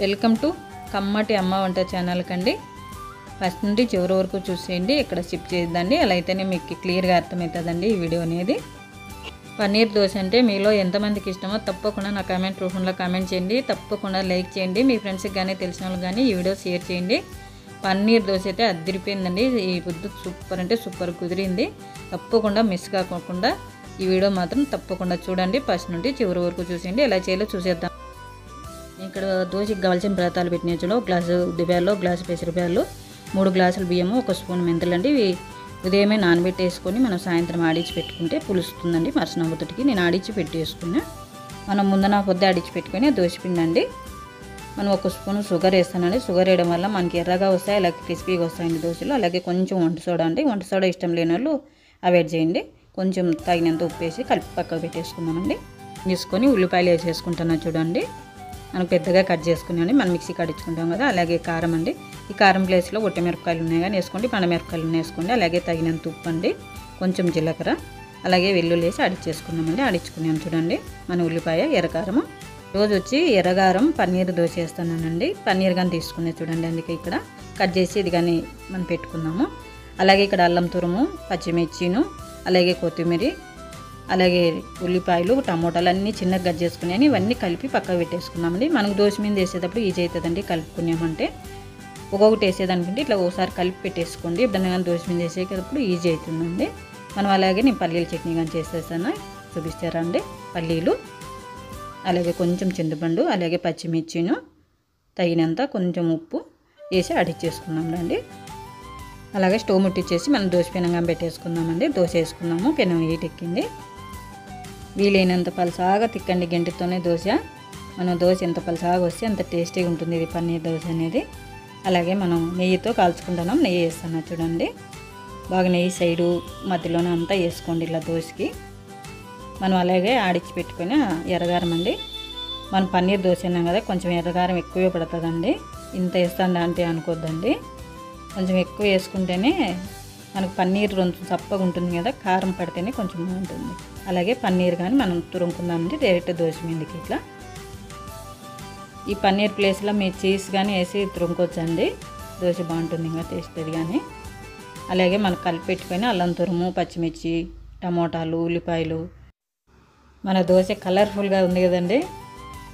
Welcome to కమ్మటి అమ్మ వంట ఛానల్ కండి. ఫస్ట్ నుండి చివరి వరకు చూసేయండి, ఇక్కడ స్కిప్ చేయొద్దండి. అలా అయితేనే మీకు క్లియర్గా అర్థమవుతుందండి ఈ వీడియో అనేది. పన్నీర్ దోశ అంటే మీలో ఎంతమందికి ఇష్టమో తప్పకుండా నా కామెంట్ రూపంలో కామెంట్ చేయండి. తప్పకుండా లైక్ చేయండి, మీ ఫ్రెండ్స్కి కానీ తెలిసిన వాళ్ళకి కానీ ఈ వీడియో షేర్ చేయండి. పన్నీర్ దోశ అయితే అదిరిపోయిందండి. ఈ పొద్దు సూపర్ అంటే సూపర్ కుదిరింది. తప్పకుండా మిస్ కాకుండా ఈ వీడియో మాత్రం తప్పకుండా చూడండి. ఫస్ట్ నుండి చివరి వరకు చూసేయండి. ఎలా చేయాలో చూసేద్దాం. ఇక్కడ దోశకి కావాల్సిన పదార్థాలు పెట్టిన చూడండి. ఒక గ్లాసు ఉద్దిబ్యాలు, ఒక గ్లాసు పెసరబ్యాలు, 3 గ్లాసులు బియ్యము, 1 స్పూన్ మెంతులండి. ఇవి ఉదయమే నానబెట్టేసుకొని మనం సాయంత్రం ఆడించి పెట్టుకుంటే పులుస్తుందండి. మరుసటి పొద్దుటికి నేను ఆడించి పెట్టేసుకున్నా. మనం ముందున పొద్దు ఆడించి పెట్టుకొని దోశపిండి అండి. మనం 1 స్పూన్ షుగర్ వేస్తానండి. షుగర్ వేయడం వల్ల మనకి ఎర్రగా వస్తాయి, అలాగే క్రిస్పీగా వస్తాయండి దోశలు. అలాగే కొంచెం వంట సోడా అండి. వంట సోడా ఇష్టం లేని వాళ్ళు అవాయిడ్ చేయండి. కొంచెం తగినంత ఉప్పు వేసి కలిపి పక్కకు పెట్టేసుకుందామండి. తీసుకొని ఉల్లిపాయలు వేసేసుకుంటున్నా చూడండి. మనం పెద్దగా కట్ చేసుకున్నాండి. మనం మిక్సీ కట్టించుకుంటాం కదా. అలాగే కారం అండి. ఈ కారం ప్లేస్లో ఒట్టిమిరపకాయలు ఉన్నాయి కానీ వేసుకోండి, పండమిరపకాయలు వేసుకోండి. అలాగే తగినంత ఉప్పు అండి, కొంచెం జీలకర్ర, అలాగే వెల్లుల్లి వేసి ఆడించేసుకున్నామండి. ఆడించుకున్నాం చూడండి. మన ఉల్లిపాయ, ఎర్రకారము. రోజు వచ్చి ఎర్రగారం పన్నీర్ దోశ వేస్తున్నానండి. పన్నీర్ కానీ తీసుకునే చూడండి. అందుకే ఇక్కడ కట్ చేసి ఇది కానీ మనం పెట్టుకున్నాము. అలాగే ఇక్కడ అల్లం తురుము, పచ్చిమిర్చిను, అలాగే కొత్తిమీర, అలాగే ఉల్లిపాయలు, టమోటాలు అన్నీ చిన్నగా కట్ చేసుకున్నాను. ఇవన్నీ కలిపి పక్కకు పెట్టేసుకున్నామండి. మనకు దోశ మీద వేసేటప్పుడు ఈజీ అవుతుందండి. కలుపుకున్నామంటే ఒక్కొక్కటి వేసేదానికంటే ఇట్లా ఒకసారి కలిపి పెట్టేసుకోండి. ఎప్పుడన్నా కానీ దోశ మీద వేసేటప్పుడు ఈజీ అవుతుందండి. మనం అలాగే నేను పల్లీల చట్నీ కానీ చేసేసాను, చూపిస్తారా అండి. పల్లీలు, అలాగే కొంచెం చింతపండు, అలాగే పచ్చిమిర్చిను, తగినంత కొంచెం ఉప్పు వేసి ఆడిచ్చేసుకున్నాం రండి. అలాగే స్టవ్ ముట్టించేసి మనం దోశ పెనంగా పెట్టేసుకుందామండి. దోశ వేసుకున్నాము. పెనం ఎక్కింది. వీలైనంత పలసాగా తిక్కండి గంటితోనే దోశ. మనం దోశ ఎంత పలసాగా వస్తే అంత టేస్టీగా ఉంటుంది ఇది పన్నీర్ దోశ అనేది. అలాగే మనం నెయ్యితో కాల్చుకుంటున్నాం. నెయ్యి వేస్తున్నా చూడండి. బాగా నెయ్యి సైడు మధ్యలోనే అంతా వేసుకోండి ఇలా దోశకి. మనం అలాగే ఆడిచ్చి పెట్టుకుని ఎర్రగారం అండి. మనం పన్నీర్ దోశ అన్నాం కదా, కొంచెం ఎర్రగారం ఎక్కువే పడుతుందండి. ఇంత వేస్తాండి అంటే అనుకోద్దండి. కొంచెం ఎక్కువ వేసుకుంటేనే మనకు పన్నీర్ కొంచెం చప్పగా ఉంటుంది కదా, కారం పడితేనే కొంచెం బాగుంటుంది. అలాగే పన్నీర్ కానీ మనం తురుముకుందామండి డైరెక్ట్ దోశ మీదకి ఇట్లా. ఈ పన్నీర్ ప్లేస్లో మీరు చీజ్ కానీ వేసి తురుముకోవచ్చండి. దోశ బాగుంటుంది ఇంకా టేస్ట్ అది కానీ. అలాగే మనకు కలిపి పెట్టుకొని అల్లం తురుము, పచ్చిమిర్చి, టమోటాలు, ఉల్లిపాయలు. మన దోశ కలర్ఫుల్గా ఉంది కదండి.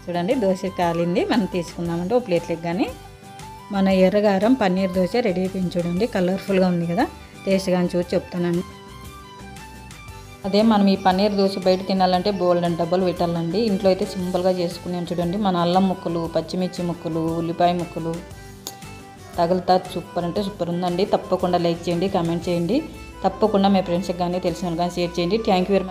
చూడండి దోశ కాలింది. మనం తీసుకుందామంటే ఒక ప్లేట్లకి కానీ. మన ఎర్రగారం పన్నీర్ దోశ రెడీ అయిపోయింది చూడండి. కలర్ఫుల్గా ఉంది కదా. టేస్ట్ కానీ చూసి చెప్తానండి. అదే మనం ఈ పన్నీర్ దోశ బయట తినాలంటే బోల్డ్ అండ్ డబ్బులు పెట్టాలండి. ఇంట్లో అయితే సింపుల్గా చేసుకున్నాను చూడండి. మన అల్లం ముక్కలు, పచ్చిమిర్చి ముక్కలు, ఉల్లిపాయ ముక్కలు తగులుతా సూపర్ అంటే సూపర్ ఉందండి. తప్పకుండా లైక్ చేయండి, కామెంట్ చేయండి. తప్పకుండా మీ ఫ్రెండ్స్కి కానీ తెలిసిన వాళ్ళు కానీ షేర్ చేయండి. Thank you very much.